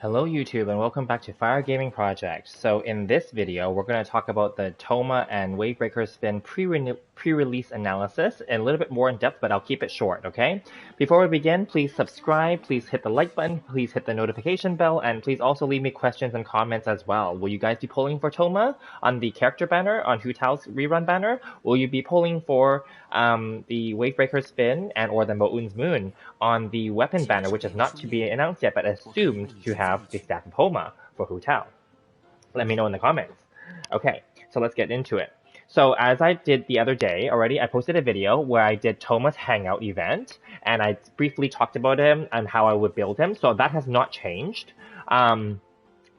Hello YouTube and welcome back to Fire Gaming Project. So in this video, we're going to talk about the Thoma and Wavebreaker spin pre-release analysis and a little bit more in depth, but I'll keep it short, okay? Before we begin, please subscribe, please hit the like button, please hit the notification bell, and please also leave me questions and comments as well. Will you guys be polling for Thoma on the character banner, on Hu Tao's rerun banner? Will you be polling for the Wavebreaker spin and or the Mo'un's Moon on the weapon banner, which is not to be announced yet, but assumed to have the Staff of Homa for Hu Tao? Let me know in the comments. Okay, so let's get into it. So as I did the other day already, I posted a video where I did Thoma's Hangout event, and I briefly talked about him and how I would build him, so that has not changed.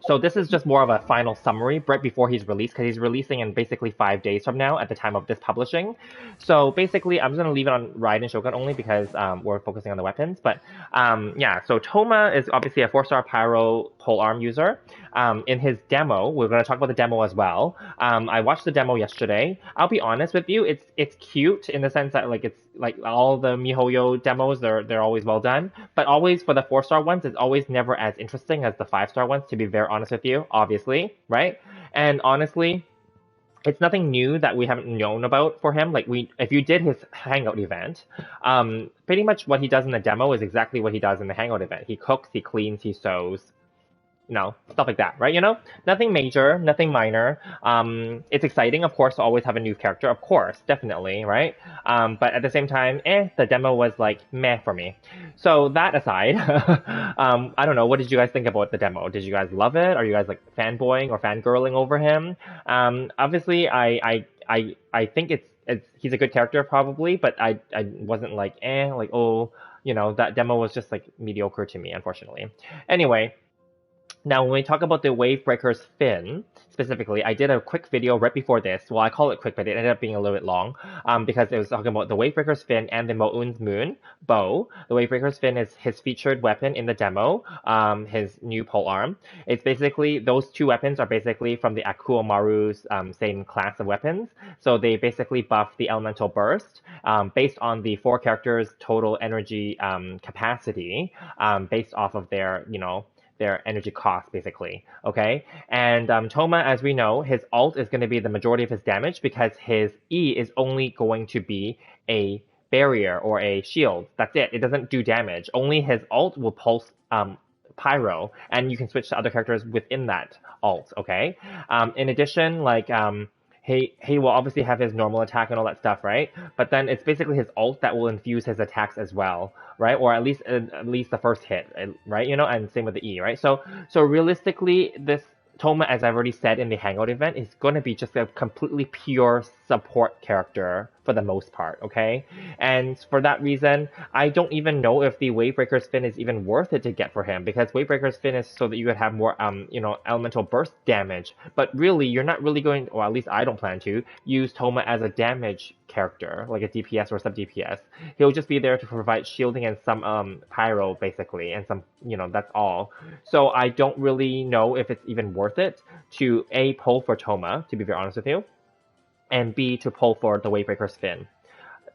So this is just more of a final summary right before he's released, because he's releasing in basically 5 days from now at the time of this publishing. So basically, I'm just going to leave it on Raiden Shogun only because we're focusing on the weapons. But yeah, so Thoma is obviously a 4-star Pyro Polearm user. In his demo, we're going to talk about the demo as well. I watched the demo yesterday. I'll be honest with you, it's cute in the sense that it's like all the MiHoYo demos, they're always well done. But always for the 4-star ones, it's always never as interesting as the 5-star ones, to be very honest with you, obviously, right? And honestly, it's nothing new that we haven't known about for him. If you did his Hangout event, pretty much what he does in the demo is exactly what he does in the Hangout event. He cooks, he cleans, he sews, stuff like that, right? Nothing major, nothing minor. It's exciting, of course, to always have a new character, of course, definitely, right? But at the same time, the demo was like meh for me. So that aside, I don't know, what did you guys think about the demo? Did you guys love it? Are you guys like fanboying or fangirling over him? Obviously, I think he's a good character probably, but I wasn't that demo was just like mediocre to me, unfortunately. Anyway. Now, when we talk about the Wavebreaker's fin, specifically, I did a quick video right before this. Well, I call it quick, but it ended up being a little bit long because it was talking about the Wavebreaker's fin and the Mo'un's Moon bow. The Wavebreaker's fin is his featured weapon in the demo, his new polearm. It's basically, those two weapons are basically from the Akuomaru's same class of weapons. So they basically buff the elemental burst based on the 4 characters' total energy capacity based off of their energy cost, basically, okay? And Thoma, as we know, his ult is going to be the majority of his damage because his E is only going to be a barrier or a shield. That's it. It doesn't do damage. Only his ult will pulse Pyro, and you can switch to other characters within that ult, okay? In addition, he will obviously have his normal attack and all that stuff, right? But then it's basically his ult that will infuse his attacks as well, right? Or at least the first hit, right? And same with the E, right? So realistically, this Thoma, as I've already said in the Hangout event, is going to be just a completely pure support character for the most part, okay? And for that reason, I don't even know if the Wavebreaker's fin is even worth it to get for him, because Wavebreaker's fin is so that you could have more, elemental burst damage. But really, you're not really going, or at least I don't plan to, use Thoma as a damage character, like a DPS or sub-DPS. He'll just be there to provide shielding and some pyro, basically, and some, that's all. So I don't really know if it's even worth it to A, pull for Thoma, to be very honest with you, and B, to pull for the Wavebreaker's fin.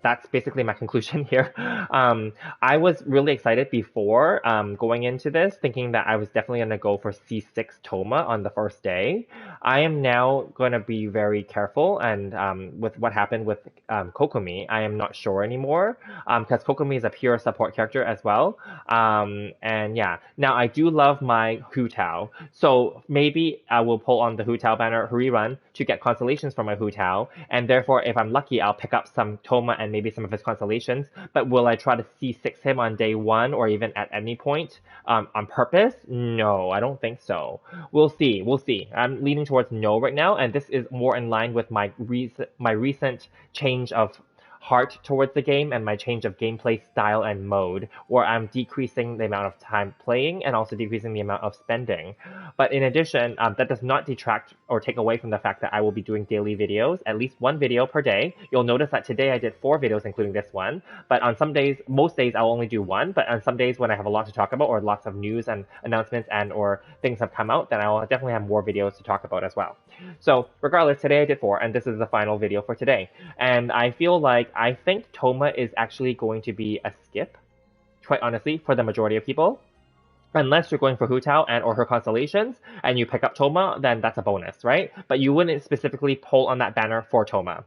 That's basically my conclusion here. I was really excited before going into this, thinking that I was definitely going to go for C6 Thoma on the first day. I am now going to be very careful, and with what happened with Kokomi, I am not sure anymore, because Kokomi is a pure support character as well. And yeah, now I do love my Hu Tao, so maybe I will pull on the Hu Tao banner rerun to get constellations for my Hu Tao, and therefore, if I'm lucky, I'll pick up some Thoma and maybe some of his constellations. But will I try to C6 him on day 1 or even at any point on purpose? No, I don't think so. We'll see. I'm leaning towards no right now, and this is more in line with my recent change of heart towards the game and my change of gameplay style and mode, where I'm decreasing the amount of time playing and also decreasing the amount of spending. But in addition, that does not detract or take away from the fact that I will be doing daily videos, at least 1 video per day. You'll notice that today I did 4 videos, including this one. But on some days, most days, I'll only do 1. But on some days when I have a lot to talk about or lots of news and announcements and or things have come out, then I will definitely have more videos to talk about as well. So regardless, today I did 4, and this is the final video for today. And I feel like I think Thoma is actually going to be a skip, quite honestly, for the majority of people. Unless you're going for Hu Tao and or her constellations and you pick up Thoma, then that's a bonus, right? But you wouldn't specifically pull on that banner for Thoma.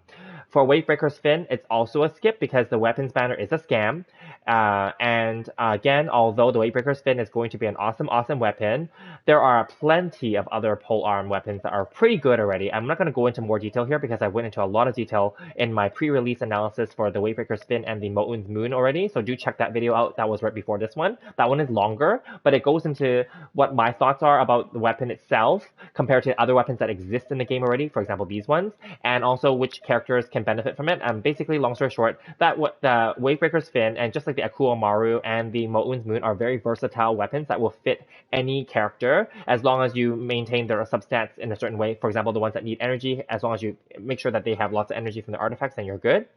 For Wavebreaker's Fin, it's also a skip because the weapons banner is a scam. Again, although the Wavebreaker's Fin is going to be an awesome weapon, there are plenty of other polearm weapons that are pretty good already. I'm not going to go into more detail here because I went into a lot of detail in my pre-release analysis for the Wavebreaker's Fin and the Moun's Moon already, so do check that video out. That was right before this one. That one is longer, but it goes into what my thoughts are about the weapon itself compared to other weapons that exist in the game already, for example, these ones, and also which characters can benefit from it. Basically, long story short, that what the Wavebreaker's Fin and just like the Akua Maru and the Moun's Moon are very versatile weapons that will fit any character as long as you maintain their substats in a certain way. For example, the ones that need energy, as long as you make sure that they have lots of energy from the artifacts, then you're good.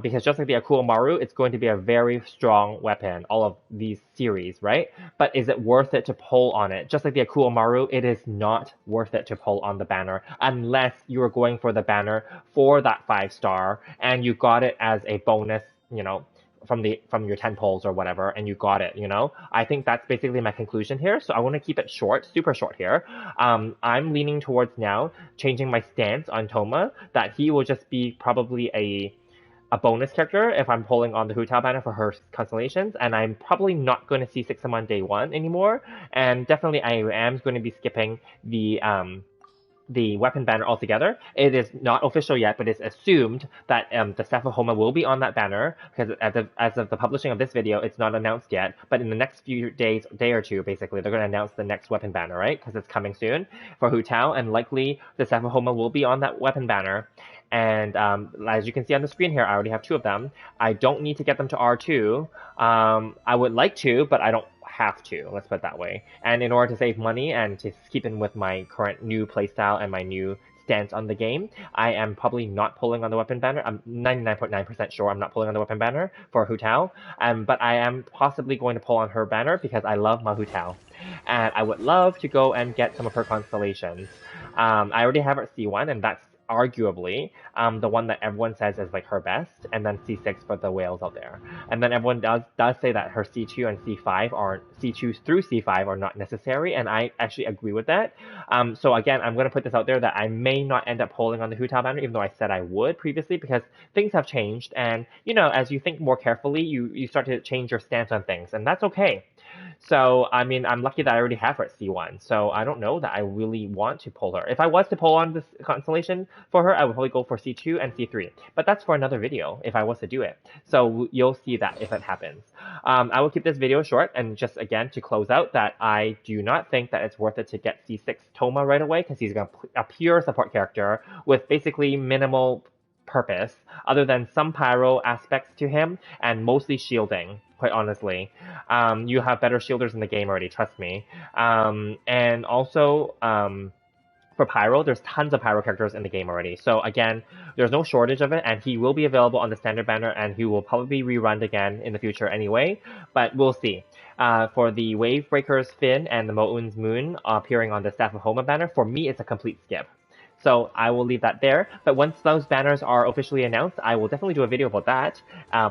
Because just like the Akua Maru, it's going to be a very strong weapon, all of these series, right? But is it worth it to pull on it? Just like the Akua Maru, it is not worth it to pull on the banner unless you are going for the banner for that 5-star and you got it as a bonus, from your 10 pulls or whatever, and you got it, I think that's basically my conclusion here. So I want to keep it short, super short here. I'm leaning towards now changing my stance on Thoma, that he will just be probably a bonus character if I'm pulling on the Hu Tao banner for her constellations, and I'm probably not going to see 6 him on day 1 anymore, and definitely I am going to be skipping the weapon banner altogether. It is not official yet, but it's assumed that the Staff of Homa will be on that banner, because as of the publishing of this video, it's not announced yet, but in the next few days, day or two, basically, they're going to announce the next weapon banner, right? Because it's coming soon for Hu Tao, and likely the Staff of Homa will be on that weapon banner. And as you can see on the screen here, I already have 2 of them. I don't need to get them to R2. I would like to, but I don't have to, let's put it that way. And in order to save money and to keep in with my current new playstyle and my new stance on the game, I am probably not pulling on the weapon banner. I'm 99.9% sure I'm not pulling on the weapon banner for Hu Tao, but I am possibly going to pull on her banner because I love my Hu Tao. And I would love to go and get some of her constellations. I already have her at C1, and that's arguably the one that everyone says is like her best, and then C6 for the whales out there. And then everyone does say that her C2 and C2 through C5 are not necessary, and I actually agree with that. So again, I'm going to put this out there that I may not end up pulling on the Hu Tao banner, even though I said I would previously, because things have changed, and as you think more carefully, you start to change your stance on things, and that's okay. So, I mean, I'm lucky that I already have her at C1, so I don't know that I really want to pull her. If I was to pull on this constellation for her, I would probably go for C2 and C3. But that's for another video, if I was to do it. So you'll see that if it happens. I will keep this video short, and just, again, to close out, that I do not think that it's worth it to get C6 Thoma right away, because he's a pure support character with basically minimal purpose, other than some pyro aspects to him, and mostly shielding, quite honestly. You have better shielders in the game already, trust me. And also, for pyro, there's tons of pyro characters in the game already. So again, there's no shortage of it, and he will be available on the standard banner, and he will probably be rerun again in the future anyway, but we'll see. For the Wavebreaker's Fin and the Moun's Moon appearing on the Staff of Homa banner, for me, it's a complete skip. So I will leave that there. But once those banners are officially announced, I will definitely do a video about that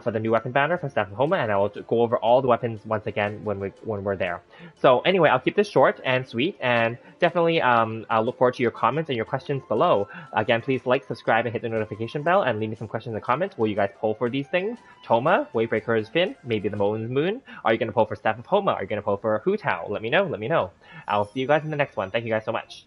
for the new weapon banner for Staff of Homa, and I will go over all the weapons once again when we're there. So anyway, I'll keep this short and sweet, and definitely I'll look forward to your comments and your questions below. Again, please like, subscribe, and hit the notification bell, and leave me some questions in the comments. Will you guys poll for these things? Thoma, Wavebreaker's Fin, maybe the Moun's Moon? Are you going to poll for Staff of Homa? Are you going to poll for Hu Tao? Let me know. I'll see you guys in the next one. Thank you guys so much.